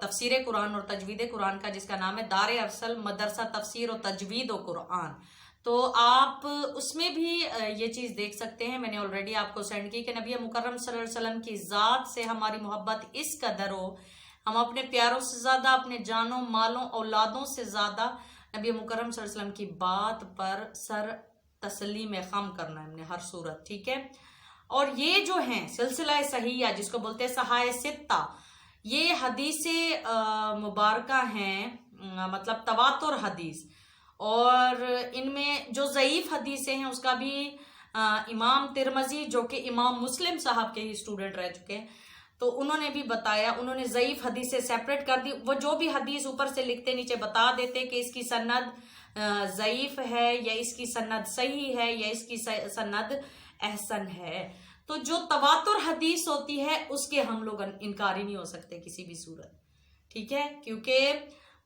تفسیر قرآن اور تجوید قرآن کا، جس کا نام ہے دار ارسل مدرسہ تفسیر و تجوید و قرآن. تو آپ اس میں بھی یہ چیز دیکھ سکتے ہیں. میں نے آلریڈی آپ کو سینڈ کی کہ نبی مکرم صلی اللہ علیہ وسلم کی ذات سے ہماری محبت اس قدر ہو، ہم اپنے پیاروں سے زیادہ، اپنے جانوں مالوں اولادوں سے زیادہ نبی مکرم صلی اللہ علیہ وسلم کی بات پر سر تسلیم خم کرنا ہے ہم نے ہر صورت. ٹھیک ہے. اور یہ جو ہیں سلسلہ صحیحہ جس کو بولتے ہیں صحائح ستہ، یہ حدیث مبارکہ ہیں، مطلب تواتر حدیث. اور ان میں جو ضعیف حدیثیں ہیں اس کا بھی امام ترمذی جو کہ امام مسلم صاحب کے ہی اسٹوڈنٹ رہ چکے ہیں، تو انہوں نے بھی بتایا، انہوں نے ضعیف حدیث سے سیپریٹ کر دی. وہ جو بھی حدیث اوپر سے لکھتے نیچے بتا دیتے کہ اس کی سند ضعیف ہے یا اس کی سند صحیح ہے یا اس کی سند احسن ہے. تو جو تواتر حدیث ہوتی ہے اس کے ہم لوگ انکاری نہیں ہو سکتے کسی بھی صورت. ٹھیک ہے. کیونکہ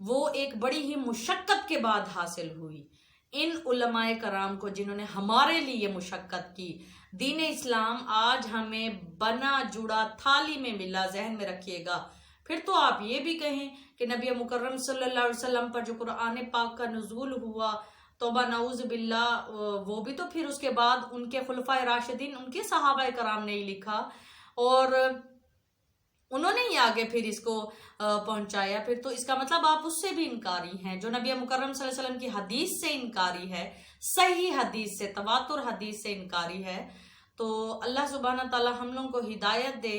وہ ایک بڑی ہی مشقت کے بعد حاصل ہوئی. ان علماء کرام کو جنہوں نے ہمارے لیے مشقت کی، دین اسلام آج ہمیں بنا جڑا تھالی میں ملا. ذہن میں رکھیے گا. پھر تو آپ یہ بھی کہیں کہ نبی مکرم صلی اللہ علیہ وسلم پر جو قرآن پاک کا نزول ہوا، توبہ نعوذ باللہ، وہ بھی تو پھر اس کے بعد ان کے خلفائے راشدین، ان کے صحابہ کرام نے ہی لکھا اور انہوں نے ہی آگے پھر اس کو پہنچایا. پھر تو اس کا مطلب آپ اس سے بھی انکاری ہیں. جو نبی مکرم صلی اللہ علیہ وسلم کی حدیث سے انکاری ہے، صحیح حدیث سے، تواتر حدیث سے انکاری ہے، تو اللہ سبحانہ تعالی ہم لوگوں کو ہدایت دے.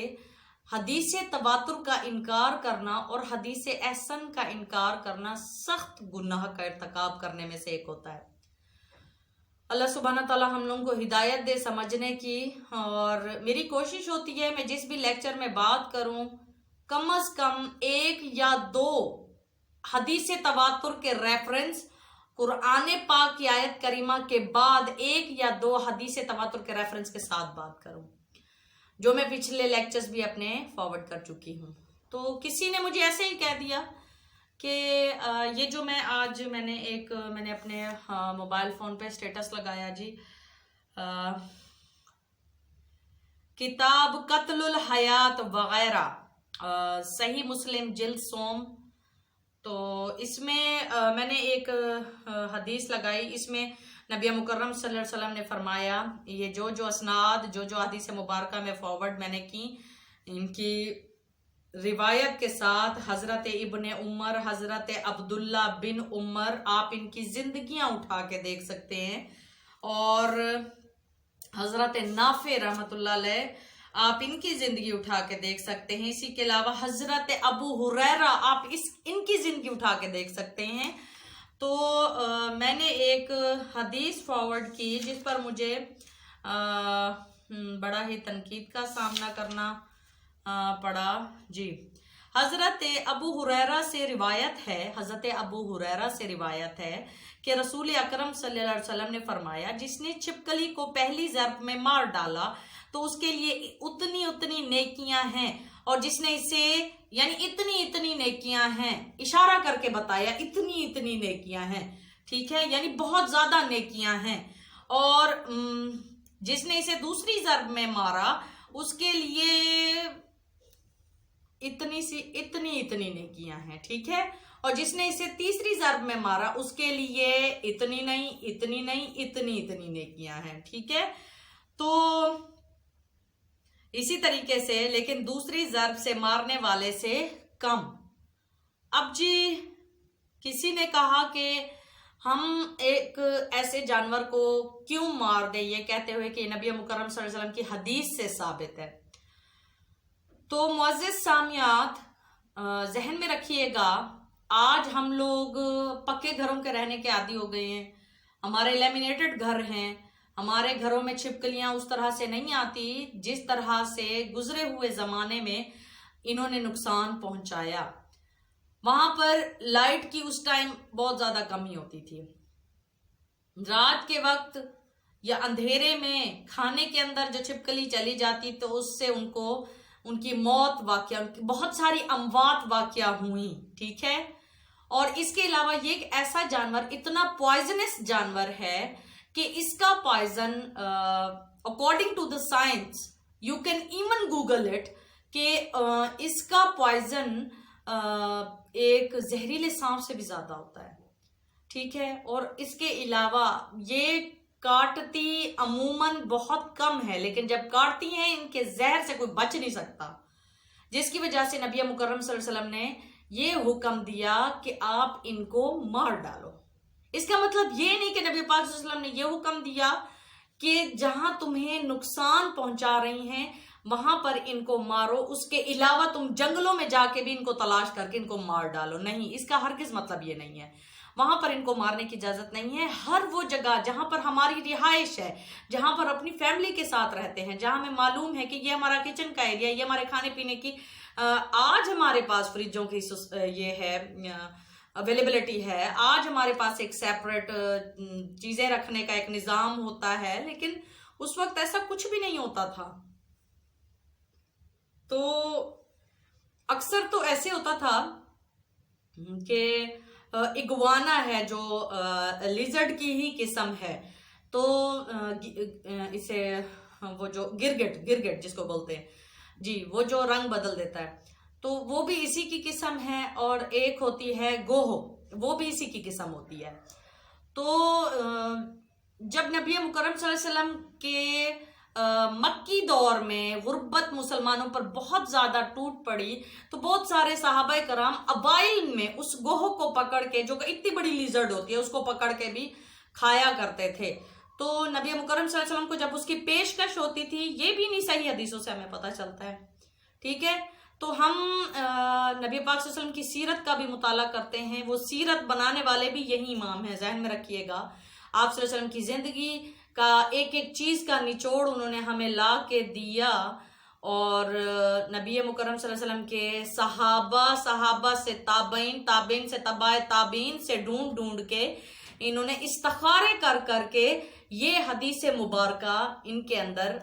حدیث تواتر کا انکار کرنا اور حدیث احسن کا انکار کرنا سخت گناہ کا ارتکاب کرنے میں سے ایک ہوتا ہے. اللہ سبحانہ تعالیٰ ہم لوگوں کو ہدایت دے سمجھنے کی. اور میری کوشش ہوتی ہے میں جس بھی لیکچر میں بات کروں کم از کم 1 یا 2 حدیث تواتر کے ریفرنس، قرآن پاک کی آیت کریمہ کے بعد 1 یا 2 حدیث تواتر کے ریفرنس کے ساتھ بات کروں، جو میں پچھلے لیکچرز بھی اپنے فارورڈ کر چکی ہوں. تو کسی نے مجھے ایسے ہی کہہ دیا کہ یہ جو میں نے اپنے موبائل فون پہ سٹیٹس لگایا جی، کتاب قتل الحیات وغیرہ، صحیح مسلم جلد سوم. تو اس میں نے ایک حدیث لگائی. اس میں نبی مکرم صلی اللہ علیہ وسلم نے فرمایا، یہ جو اسناد جو حدیث مبارکہ میں فارورڈ میں نے کی، ان کی روایت کے ساتھ حضرت ابن عمر، حضرت عبداللہ بن عمر، آپ ان کی زندگیاں اٹھا کے دیکھ سکتے ہیں، اور حضرت نافع رحمۃ اللہ علیہ، آپ ان کی زندگی اٹھا کے دیکھ سکتے ہیں. اسی کے علاوہ حضرت ابو ہریرہ، آپ ان کی زندگی اٹھا کے دیکھ سکتے ہیں. تو میں نے ایک حدیث فارورڈ کی جس پر مجھے بڑا ہی تنقید کا سامنا کرنا پڑا جی. حضرت ابو ہریرہ سے روایت ہے، حضرت ابو ہریرہ سے روایت ہے کہ رسول اکرم صلی اللہ علیہ وسلم نے فرمایا، جس نے چھپکلی کو پہلی ضرب میں مار ڈالا تو اس کے لیے اتنی نیکیاں ہیں، اور جس نے اسے، یعنی اتنی نیکیاں ہیں، اشارہ کر کے بتایا اتنی نیکیاں ہیں. ٹھیک ہے. یعنی بہت زیادہ نیکیاں ہیں. اور جس نے اسے دوسری ضرب میں مارا اس کے لیے اتنی نیکیاں ہیں. ٹھیک ہے. اور جس نے اسے تیسری ضرب میں مارا اس کے لیے اتنی نیکیاں ہیں. ٹھیک ہے. تو اسی طریقے سے لیکن دوسری ضرب سے مارنے والے سے کم. اب جی کسی نے کہا کہ ہم ایک ایسے جانور کو کیوں مار دیں، یہ کہتے ہوئے کہ نبی مکرم صلی اللہ علیہ وسلم کی حدیث سے ثابت ہے. تو معزز سامعات ذہن میں رکھیے گا، آج ہم لوگ پکے گھروں کے رہنے کے عادی ہو گئے ہیں. ہمارے لیمینیٹڈ گھر ہیں، ہمارے گھروں میں چھپکلیاں اس طرح سے نہیں آتی جس طرح سے گزرے ہوئے زمانے میں انہوں نے نقصان پہنچایا. وہاں پر لائٹ کی اس ٹائم بہت زیادہ کمی ہوتی تھی. رات کے وقت یا اندھیرے میں کھانے کے اندر جو چھپکلی چلی جاتی تو اس سے ان کی موت واقعہ، بہت ساری اموات واقعہ ہوئی. ٹھیک ہے. اور اس کے علاوہ یہ ایک ایسا جانور، اتنا پوائزنس جانور ہے کہ اس کا poison according to the science, you can even Google it, کہ اس کا پوائزن ایک زہریلے سانپ سے بھی زیادہ ہوتا ہے، ٹھیک ہے. اور اس کے علاوہ یہ کاٹتی عموماً بہت کم ہے، لیکن جب کاٹتی ہیں ان کے زہر سے کوئی بچ نہیں سکتا، جس کی وجہ سے نبی مکرم صلی اللہ علیہ وسلم نے یہ حکم دیا کہ آپ ان کو مار ڈالو. اس کا مطلب یہ نہیں کہ نبی پاک صلی اللہ علیہ وسلم نے یہ حکم دیا کہ جہاں تمہیں نقصان پہنچا رہی ہیں وہاں پر ان کو مارو، اس کے علاوہ تم جنگلوں میں جا کے بھی ان کو تلاش کر کے ان کو مار ڈالو. نہیں، اس کا ہرگز مطلب یہ نہیں ہے. وہاں پر ان کو مارنے کی اجازت نہیں ہے. ہر وہ جگہ جہاں پر ہماری رہائش ہے، جہاں پر اپنی فیملی کے ساتھ رہتے ہیں، جہاں ہمیں معلوم ہے کہ یہ ہمارا کچن کا ایریا، یہ ہمارے کھانے پینے کی آج ہمارے پاس فریجوں کی یہ ہے اویلیبلٹی ہے، آج ہمارے پاس ایک سیپریٹ چیزیں رکھنے کا ایک نظام ہوتا ہے، لیکن اس وقت ایسا کچھ بھی نہیں ہوتا تھا. تو اکثر تو ایسے ہوتا تھا کہ اگوانا ہے جو لیزرڈ کی ہی قسم ہے، تو اسے وہ جو گرگٹ جس کو بولتے ہیں جی، وہ جو رنگ بدل دیتا ہے، تو وہ بھی اسی کی قسم ہے. اور ایک ہوتی ہے گوہو، وہ بھی اسی کی قسم ہوتی ہے. تو جب نبی مکرم صلی اللہ علیہ وسلم کے مکی دور میں غربت مسلمانوں پر بہت زیادہ ٹوٹ پڑی، تو بہت سارے صحابہ کرام اوائل میں اس گوہو کو پکڑ کے، جو کہ اتنی بڑی لیزرڈ ہوتی ہے، اس کو پکڑ کے بھی کھایا کرتے تھے. تو نبی مکرم صلی اللہ علیہ وسلم کو جب اس کی پیشکش ہوتی تھی، یہ بھی نہیں صحیح حدیثوں سے ہمیں پتہ چلتا ہے، ٹھیک ہے. تو ہم نبی پاک صلی اللہ علیہ وسلم کی سیرت کا بھی مطالعہ کرتے ہیں. وہ سیرت بنانے والے بھی یہی امام ہیں، ذہن میں رکھیے گا. آپ صلی اللہ علیہ وسلم کی زندگی کا ایک ایک چیز کا نچوڑ انہوں نے ہمیں لا کے دیا، اور نبی مکرم صلی اللہ علیہ وسلم کے صحابہ سے تابعین سے تبع تابعین سے ڈھونڈ کے انہوں نے استخارے کر کے یہ حدیث مبارکہ ان کے اندر،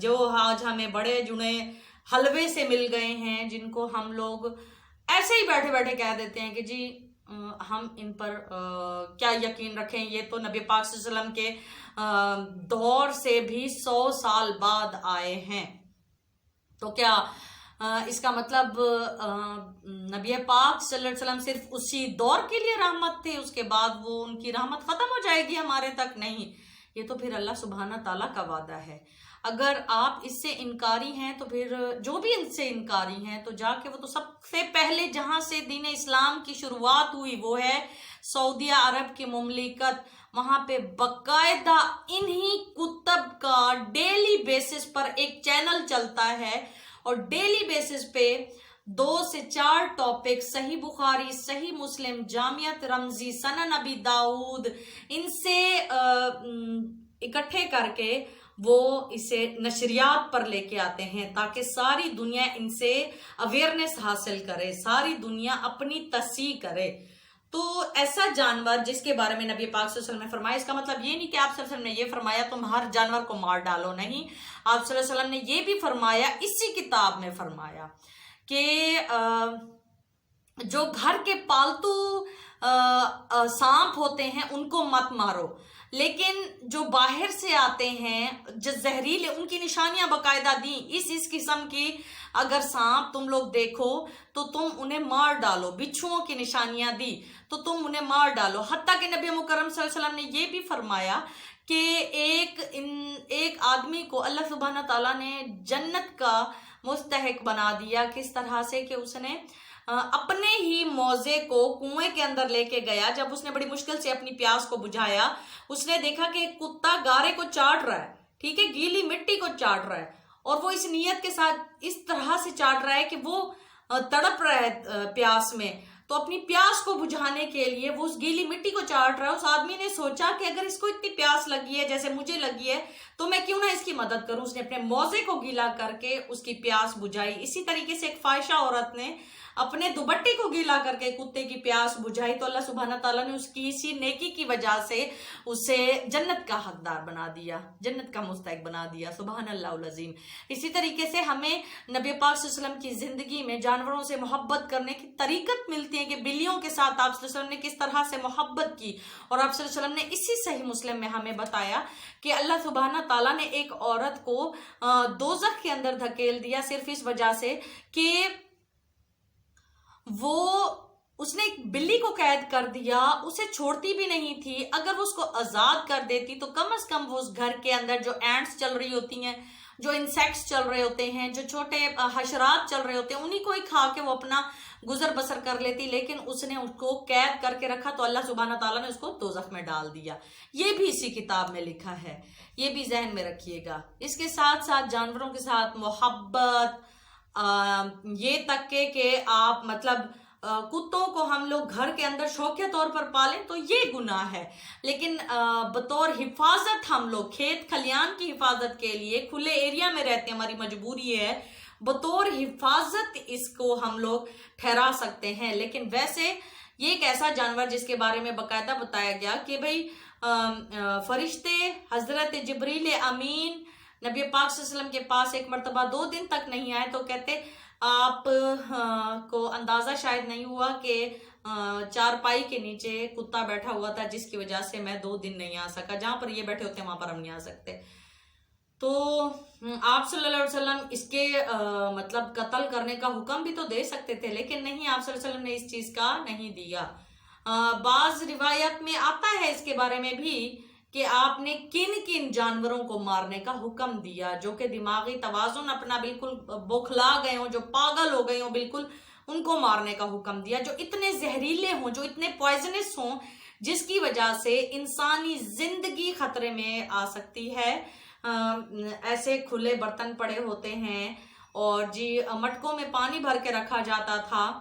جو آج ہمیں بڑے جنے حلوے سے مل گئے ہیں، جن کو ہم لوگ ایسے ہی بیٹھے بیٹھے کہہ دیتے ہیں کہ جی ہم ان پر کیا یقین رکھیں، یہ تو نبی پاک صلی اللہ علیہ وسلم کے دور سے بھی 100 سال بعد آئے ہیں. تو کیا اس کا مطلب نبی پاک صلی اللہ علیہ وسلم صرف اسی دور کے لیے رحمت تھے، اس کے بعد وہ ان کی رحمت ختم ہو جائے گی ہمارے تک؟ نہیں، یہ تو پھر اللہ سبحانہ تعالیٰ کا وعدہ ہے. اگر آپ اس سے انکاری ہیں تو پھر جو بھی ان سے انکاری ہیں، تو جا کے وہ تو سب سے پہلے جہاں سے دین اسلام کی شروعات ہوئی وہ ہے سعودیہ عرب کی مملکت. وہاں پہ باقاعدہ انہی کتب کا ڈیلی بیسس پر ایک چینل چلتا ہے، اور ڈیلی بیسس پہ 2 سے 4 ٹاپک، صحیح بخاری، صحیح مسلم، جامعۃ رمزی، سنن ابی داؤد، ان سے اکٹھے کر کے وہ اسے نشریات پر لے کے آتے ہیں، تاکہ ساری دنیا ان سے اویئرنیس حاصل کرے، ساری دنیا اپنی تصحیح کرے. تو ایسا جانور جس کے بارے میں نبی پاک صلی اللہ علیہ وسلم نے فرمایا، اس کا مطلب یہ نہیں کہ آپ صلی اللہ علیہ وسلم نے یہ فرمایا تم ہر جانور کو مار ڈالو. نہیں، آپ صلی اللہ علیہ وسلم نے یہ بھی فرمایا، اسی کتاب میں فرمایا کہ جو گھر کے پالتو سانپ ہوتے ہیں ان کو مت مارو، لیکن جو باہر سے آتے ہیں جو زہریلے، ان کی نشانیاں باقاعدہ دیں. اس قسم کی اگر سانپ تم لوگ دیکھو تو تم انہیں مار ڈالو. بچھوؤں کی نشانیاں دی تو تم انہیں مار ڈالو. حتیٰ کہ نبی مکرم صلی اللہ علیہ وسلم نے یہ بھی فرمایا کہ ایک آدمی کو اللہ سبحانہ تعالیٰ نے جنت کا مستحق بنا دیا. کس طرح سے کہ اس نے اپنے ہی موزے کو کنویں کے اندر لے کے گیا. جب اس نے بڑی مشکل سے اپنی پیاس کو بجھایا، اس نے دیکھا کہ ایک کتا گارے کو چاٹ رہا ہے، ٹھیک ہے، گیلی مٹی کو چاٹ رہا ہے، اور وہ اس نیت کے ساتھ اس طرح سے چاٹ رہا ہے کہ وہ تڑپ رہا ہے پیاس میں. تو اپنی پیاس کو بجھانے کے لیے وہ اس گیلی مٹی کو چاٹ رہا ہے. اس آدمی نے سوچا کہ اگر اس کو اتنی پیاس لگی ہے جیسے مجھے لگی ہے تو میں کیوں نہ اس کی مدد کروں. اس نے اپنے موزے کو گیلا کر کے اس کی پیاس بجھائی. اسی طریقے سے ایک فاحشہ عورت نے اپنے دوپٹے کو گیلا کر کے کتے کی پیاس بجھائی، تو اللہ سبحانہ تعالیٰ نے اس کی اسی نیکی کی وجہ سے اسے جنت کا حقدار بنا دیا، جنت کا مستحق بنا دیا. سبحان اللہ العظیم. اسی طریقے سے ہمیں نبی پاک صلی اللہ علیہ وسلم کی زندگی میں جانوروں سے محبت کرنے کی طریقت ملتی ہے کہ بلیوں کے ساتھ آپ صلی اللہ علیہ وسلم نے کس طرح سے محبت کی. اور آپ صلی اللہ علیہ وسلم نے اسی صحیح مسلم میں ہمیں بتایا کہ اللہ سبحانہ تعالیٰ نے ایک عورت کو دوزخ کے اندر دھکیل دیا صرف اس وجہ سے کہ اس نے ایک بلی کو قید کر دیا، اسے چھوڑتی بھی نہیں تھی. اگر وہ اس کو آزاد کر دیتی تو کم از کم وہ اس گھر کے اندر جو اینٹس چل رہی ہوتی ہیں، جو انسیکٹس چل رہے ہوتے ہیں، جو چھوٹے حشرات چل رہے ہوتے ہیں، انہی کو ہی کھا کے وہ اپنا گزر بسر کر لیتی. لیکن اس نے اس کو قید کر کے رکھا تو اللہ سبحانہ تعالیٰ نے اس کو دوزخ میں ڈال دیا. یہ بھی اسی کتاب میں لکھا ہے، یہ بھی ذہن میں رکھیے گا. اس کے ساتھ ساتھ جانوروں کے ساتھ محبت، یہ تک کہ آپ مطلب کتوں کو ہم لوگ گھر کے اندر شوقیہ طور پر پالیں تو یہ گناہ ہے، لیکن بطور حفاظت ہم لوگ کھیت کھلیان کی حفاظت کے لیے کھلے ایریا میں رہتے ہیں، ہماری مجبوری ہے، بطور حفاظت اس کو ہم لوگ ٹھہرا سکتے ہیں. لیکن ویسے یہ ایک ایسا جانور جس کے بارے میں باقاعدہ بتایا گیا کہ بھئی فرشتے حضرت جبریل امین نبی پاک صلی اللہ علیہ وسلم کے پاس ایک مرتبہ 2 دن تک نہیں آئے تو کہتے آپ کو اندازہ شاید نہیں ہوا کہ چارپائی کے نیچے کتا بیٹھا ہوا تھا جس کی وجہ سے میں 2 دن نہیں آ سکا. جہاں پر یہ بیٹھے ہوتے ہیں وہاں پر ہم نہیں آ سکتے. تو آپ صلی اللہ علیہ وسلم اس کے مطلب قتل کرنے کا حکم بھی تو دے سکتے تھے، لیکن نہیں، آپ صلی اللہ علیہ وسلم نے اس چیز کا نہیں دیا. بعض روایت میں آتا ہے اس کے بارے میں بھی کہ آپ نے کن کن جانوروں کو مارنے کا حکم دیا جو کہ دماغی توازن اپنا بالکل بوکھلا گئے ہوں، جو پاگل ہو گئے ہوں بالکل، ان کو مارنے کا حکم دیا. جو اتنے زہریلے ہوں، جو اتنے پوائزنس ہوں، جس کی وجہ سے انسانی زندگی خطرے میں آ سکتی ہے. ایسے کھلے برتن پڑے ہوتے ہیں اور مٹکوں میں پانی بھر کے رکھا جاتا تھا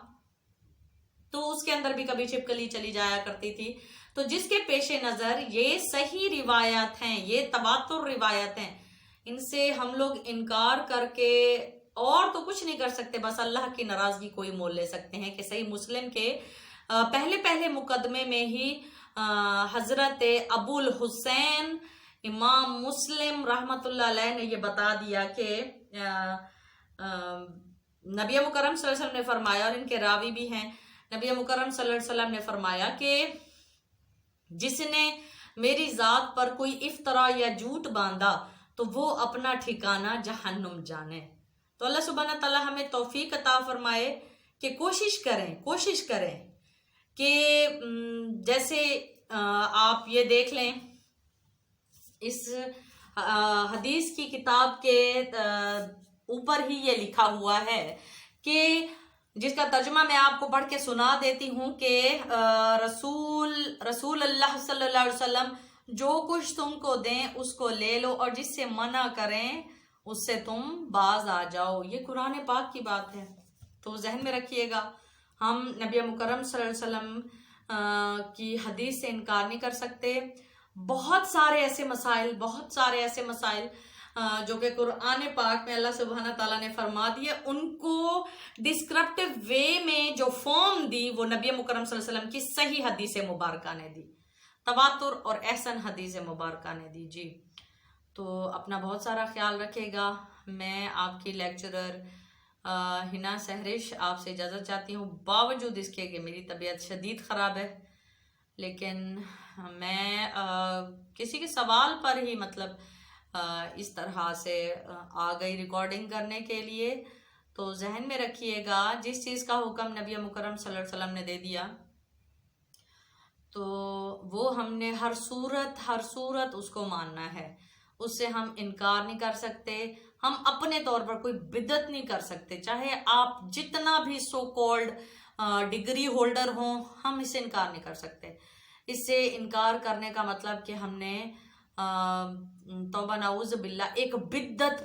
تو اس کے اندر بھی کبھی چھپکلی چلی جایا کرتی تھی. تو جس کے پیش نظر یہ صحیح روایات ہیں، یہ تواتر روایت ہیں، ان سے ہم لوگ انکار کر کے اور تو کچھ نہیں کر سکتے، بس اللہ کی ناراضگی کوئی مول لے سکتے ہیں. کہ صحیح مسلم کے پہلے مقدمے میں ہی حضرت ابو الحسین امام مسلم رحمت اللہ علیہ نے یہ بتا دیا کہ نبی مکرم صلی اللہ علیہ وسلم نے فرمایا، اور ان کے راوی بھی ہیں، نبی مکرم صلی اللہ علیہ وسلم نے فرمایا کہ جس نے میری ذات پر کوئی افطرا یا جھوٹ باندھا تو وہ اپنا ٹھکانہ جہنم جانے. تو اللہ سبحانہ تعالیٰ ہمیں توفیق عطا فرمائے کہ کوشش کریں کہ جیسے آپ یہ دیکھ لیں، اس حدیث کی کتاب کے اوپر ہی یہ لکھا ہوا ہے کہ جس کا ترجمہ میں آپ کو پڑھ کے سنا دیتی ہوں کہ رسول اللہ صلی اللہ علیہ وسلم جو کچھ تم کو دیں اس کو لے لو اور جس سے منع کریں اس سے تم باز آ جاؤ. یہ قرآن پاک کی بات ہے، تو ذہن میں رکھیے گا. ہم نبی مکرم صلی اللہ علیہ وسلم کی حدیث سے انکار نہیں کر سکتے. بہت سارے ایسے مسائل جو کہ قرآن پاک میں اللہ سبحانہ تعالیٰ نے فرما دیے، ان کو ڈسکرپٹیو وے میں جو فارم دی وہ نبی مکرم صلی اللہ علیہ وسلم کی صحیح حدیث مبارکہ نے دی، تواتر اور احسن حدیث مبارکہ نے دی. جی تو اپنا بہت سارا خیال رکھے گا. میں آپ کی لیکچرر ہنا سہرش آپ سے اجازت چاہتی ہوں، باوجود اس کے کہ میری طبیعت شدید خراب ہے، لیکن میں کسی کے سوال پر ہی مطلب اس طرح سے آ گئی ریکارڈنگ کرنے کے لیے. تو ذہن میں رکھیے گا، جس چیز کا حکم نبی مکرم صلی اللہ علیہ وسلم نے دے دیا تو وہ ہم نے ہر صورت اس کو ماننا ہے، اس سے ہم انکار نہیں کر سکتے. ہم اپنے طور پر کوئی بدعت نہیں کر سکتے، چاہے آپ جتنا بھی سو کالڈ ڈگری ہولڈر ہوں، ہم اس سے انکار نہیں کر سکتے. اس سے انکار کرنے کا مطلب کہ ہم نے توبہ نعوذ باللہ ایک بدعت